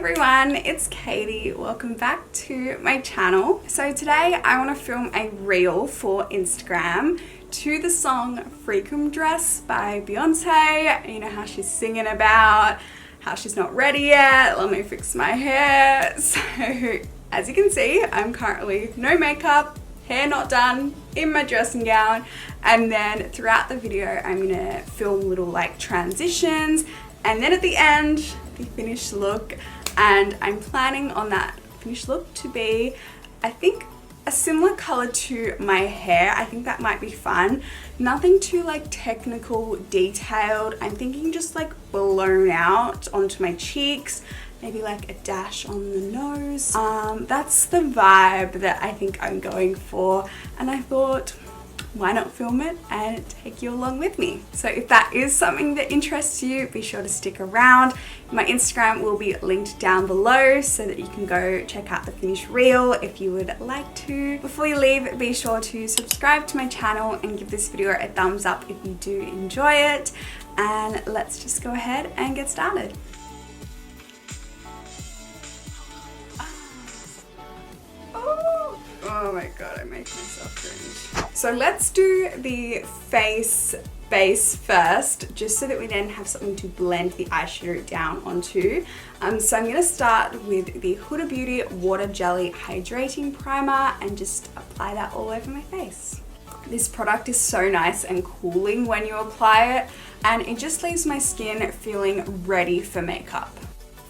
everyone, it's Katie. Welcome back to my channel. So today I want to film a reel for Instagram to the song Freakum Dress by Beyonce. You know how she's singing about how she's not ready yet, let me fix my hair. So as you can see, I'm currently no makeup, hair not done, in my dressing gown, and then throughout the video I'm gonna film little like transitions, and then at the end the finished look. And I'm planning on that finished look to be, I think, a similar color to my hair. I think that might be fun. Nothing too like technical, detailed. I'm thinking just like blown out onto my cheeks, maybe like a dash on the nose. That's the vibe that I think I'm going for, and I thought, why not film it and take you along with me? So if that is something that interests you, be sure to stick around. My Instagram will be linked down below so that you can go check out the finished reel if you would like to. Before you leave, be sure to subscribe to my channel and give this video a thumbs up if you do enjoy it. And let's just go ahead and get started. Oh my god, I make myself cringe. So let's do the face base first, just so that we then have something to blend the eyeshadow down onto. So I'm going to start with the Huda Beauty Water Jelly Hydrating Primer and just apply that all over my face. This product is so nice and cooling when you apply it, and it just leaves my skin feeling ready for makeup.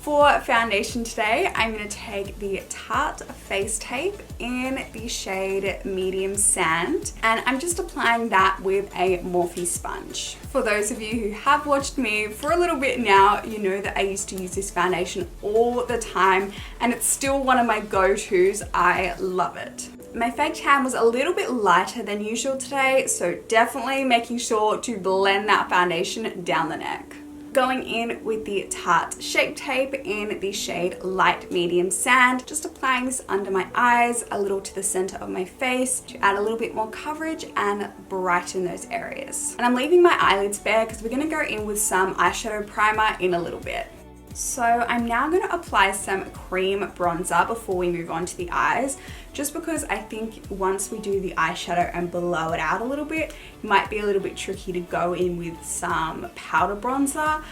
For foundation today, I'm going to take the Tarte Face Tape in the shade Medium Sand, and I'm just applying that with a Morphe sponge. For those of you who have watched me for a little bit now, you know that I used to use this foundation all the time, and it's still one of my go-tos. I love it. My fake tan was a little bit lighter than usual today, so definitely making sure to blend that foundation down the neck. Going in with the Tarte Shape Tape in the shade Light Medium Sand, just applying this under my eyes, a little to the center of my face to add a little bit more coverage and brighten those areas. And I'm leaving my eyelids bare because we're going to go in with some eyeshadow primer in a little bit. So I'm now going to apply some cream bronzer before we move on to the eyes, just because I think once we do the eyeshadow and blow it out a little bit, it might be a little bit tricky to go in with some powder bronzer.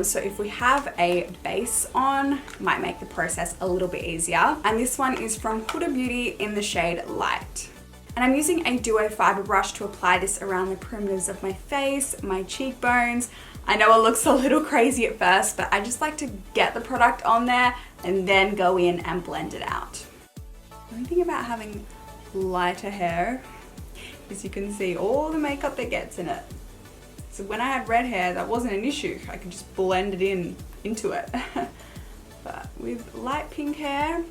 So if we have a base on, it might make the process a little bit easier. And this one is from Huda Beauty in the shade Light. And I'm using a duo fiber brush to apply this around the perimeters of my face, my cheekbones. I know it looks a little crazy at first, but I just like to get the product on there and then go in and blend it out. The only thing about having lighter hair is you can see all the makeup that gets in it. So when I had red hair, that wasn't an issue. I could just blend it into it. But with light pink hair,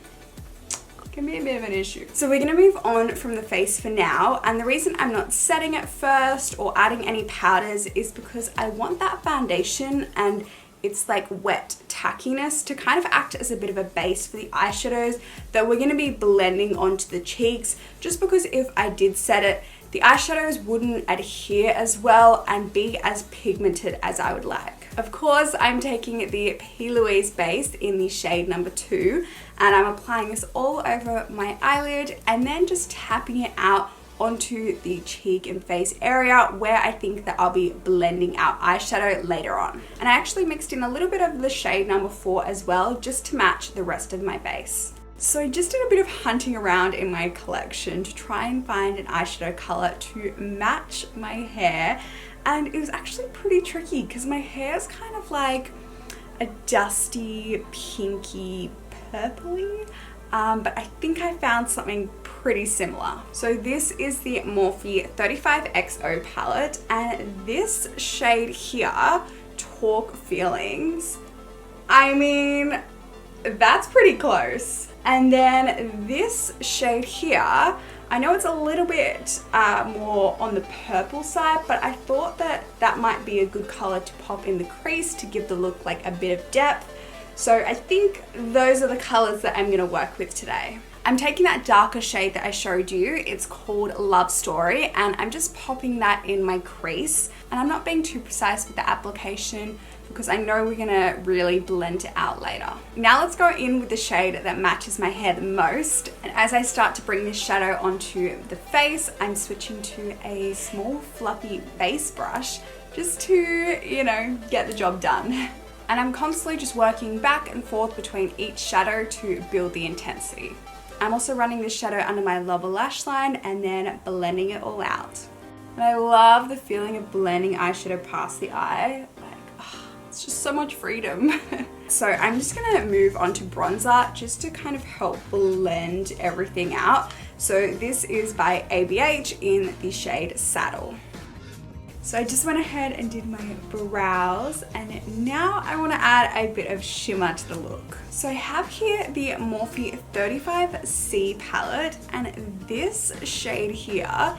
can be a bit of an issue. So we're gonna move on from the face for now, and the reason I'm not setting it first or adding any powders is because I want that foundation and it's like wet tackiness to kind of act as a bit of a base for the eyeshadows that we're gonna be blending onto the cheeks, just because if I did set it, the eyeshadows wouldn't adhere as well and be as pigmented as I would like. Of course, I'm taking the P.Louise base in the shade number 2, and I'm applying this all over my eyelid and then just tapping it out onto the cheek and face area where I think that I'll be blending out eyeshadow later on. And I actually mixed in a little bit of the shade number 4 as well, just to match the rest of my base. So I just did a bit of hunting around in my collection to try and find an eyeshadow color to match my hair, and it was actually pretty tricky because my hair is kind of like a dusty, pinky, purpley, but I think I found something pretty similar. So this is the Morphe 35XO palette, and this shade here, Talk Feelings, I mean, that's pretty close. And then this shade here, I know it's a little bit more on the purple side, but I thought that that might be a good color to pop in the crease to give the look like a bit of depth. So I think those are the colors that I'm gonna work with today. I'm taking that darker shade that I showed you, it's called Love Story, and I'm just popping that in my crease. And I'm not being too precise with the application because I know we're gonna really blend it out later. Now let's go in with the shade that matches my hair the most. And as I start to bring this shadow onto the face, I'm switching to a small fluffy base brush just to, you know, get the job done. And I'm constantly just working back and forth between each shadow to build the intensity. I'm also running this shadow under my lower lash line and then blending it all out. And I love the feeling of blending eyeshadow past the eye. It's just so much freedom. So I'm just gonna move on to bronzer just to kind of help blend everything out. So this is by ABH in the shade Saddle. So I just went ahead and did my brows, and now I want to add a bit of shimmer to the look. So I have here the Morphe 35C palette, and this shade here,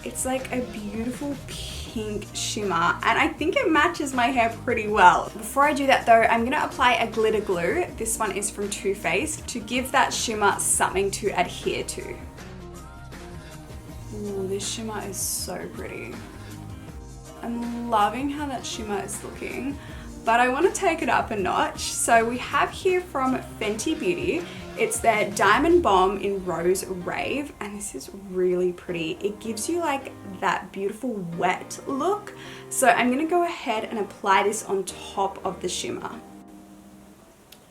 it's like a beautiful pink shimmer, and I think it matches my hair pretty well. Before I do that though, I'm going to apply a glitter glue. This one is from Too Faced, to give that shimmer something to adhere to. Ooh, this shimmer is so pretty. I'm loving how that shimmer is looking, but I want to take it up a notch. So we have here from Fenty Beauty, it's their Diamond Bomb in Rose Rave, and this is really pretty. It gives you like that beautiful wet look. So I'm going to go ahead and apply this on top of the shimmer.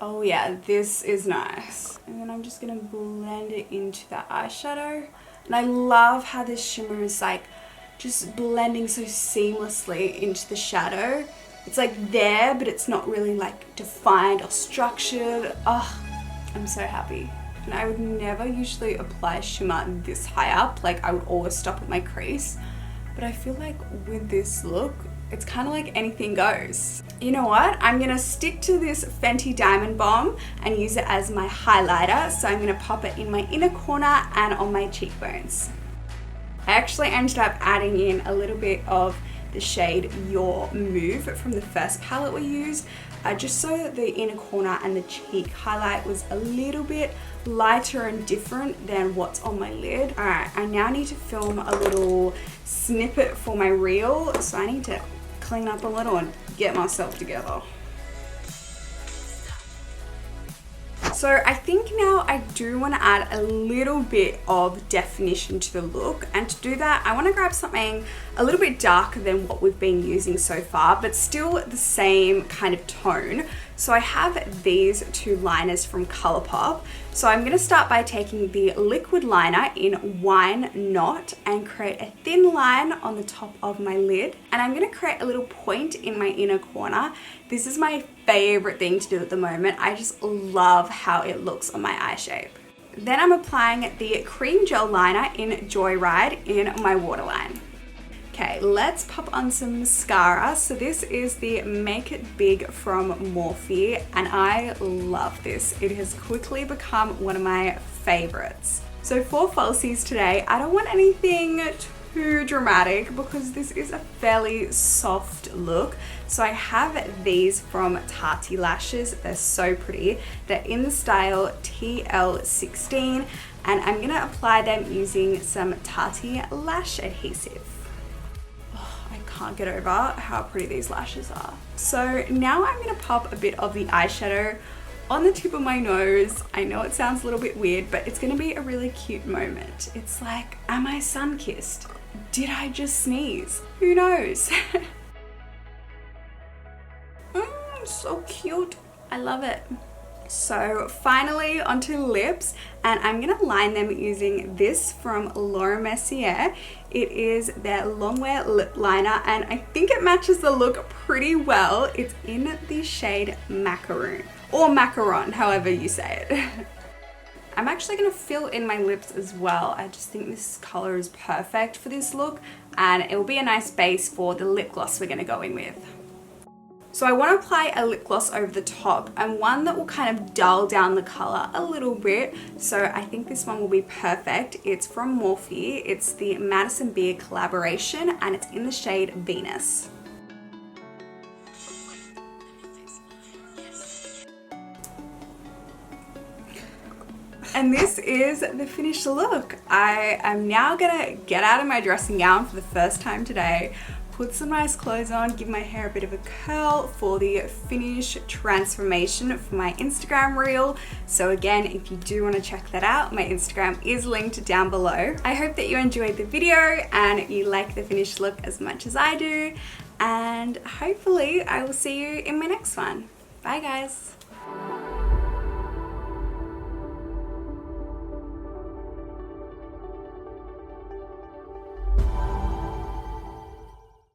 Oh yeah, this is nice. And then I'm just going to blend it into the eyeshadow. And I love how this shimmer is like just blending so seamlessly into the shadow. It's like there, but it's not really like defined or structured. Oh, I'm so happy. And I would never usually apply shimmer this high up. Like I would always stop at my crease. But I feel like with this look, it's kind of like anything goes. You know what? I'm gonna stick to this Fenty Diamond Bomb and use it as my highlighter. So I'm gonna pop it in my inner corner and on my cheekbones. I actually ended up adding in a little bit of the shade Your Move from the first palette we used, just so the inner corner and the cheek highlight was a little bit lighter and different than what's on my lid. Alright, I now need to film a little snippet for my reel, so I need to clean up a little and get myself together. So I think now I do want to add a little bit of definition to the look, and to do that I want to grab something a little bit darker than what we've been using so far, but still the same kind of tone. So I have these two liners from ColourPop. So I'm going to start by taking the liquid liner in Wine Knot and create a thin line on the top of my lid, and I'm going to create a little point in my inner corner. This is my favorite thing to do at the moment. I just love how it looks on my eye shape. Then I'm applying the cream gel liner in Joyride in my waterline. Okay, let's pop on some mascara. So this is the Make It Big from Morphe, and I love this. It has quickly become one of my favorites. So for falsies today, I don't want anything too dramatic because this is a fairly soft look. So I have these from Tatti Lashes. They're so pretty. They're in the style TL16, and I'm gonna apply them using some Tatti Lash adhesive. Can't get over how pretty these lashes are. So now I'm going to pop a bit of the eyeshadow on the tip of my nose. I know it sounds a little bit weird, but it's going to be a really cute moment. It's like, am I sun-kissed? Did I just sneeze? Who knows? So cute. I love it. So finally onto lips, and I'm going to line them using this from Laura Mercier. It is their Longwear lip liner, and I think it matches the look pretty well. It's in the shade Macaron, or Macaron, however you say it. I'm actually going to fill in my lips as well. I just think this color is perfect for this look, and it will be a nice base for the lip gloss we're going to go in with. So I want to apply a lip gloss over the top, and one that will kind of dull down the color a little bit. So I think this one will be perfect. It's from Morphe. It's the Madison Beer collaboration, and it's in the shade Venus. And this is the finished look. I am now gonna get out of my dressing gown for the first time today, put some nice clothes on, give my hair a bit of a curl for the finish transformation for my Instagram reel. So again, if you do want to check that out, my Instagram is linked down below. I hope that you enjoyed the video and you like the finished look as much as I do, and hopefully I will see you in my next one. Bye guys.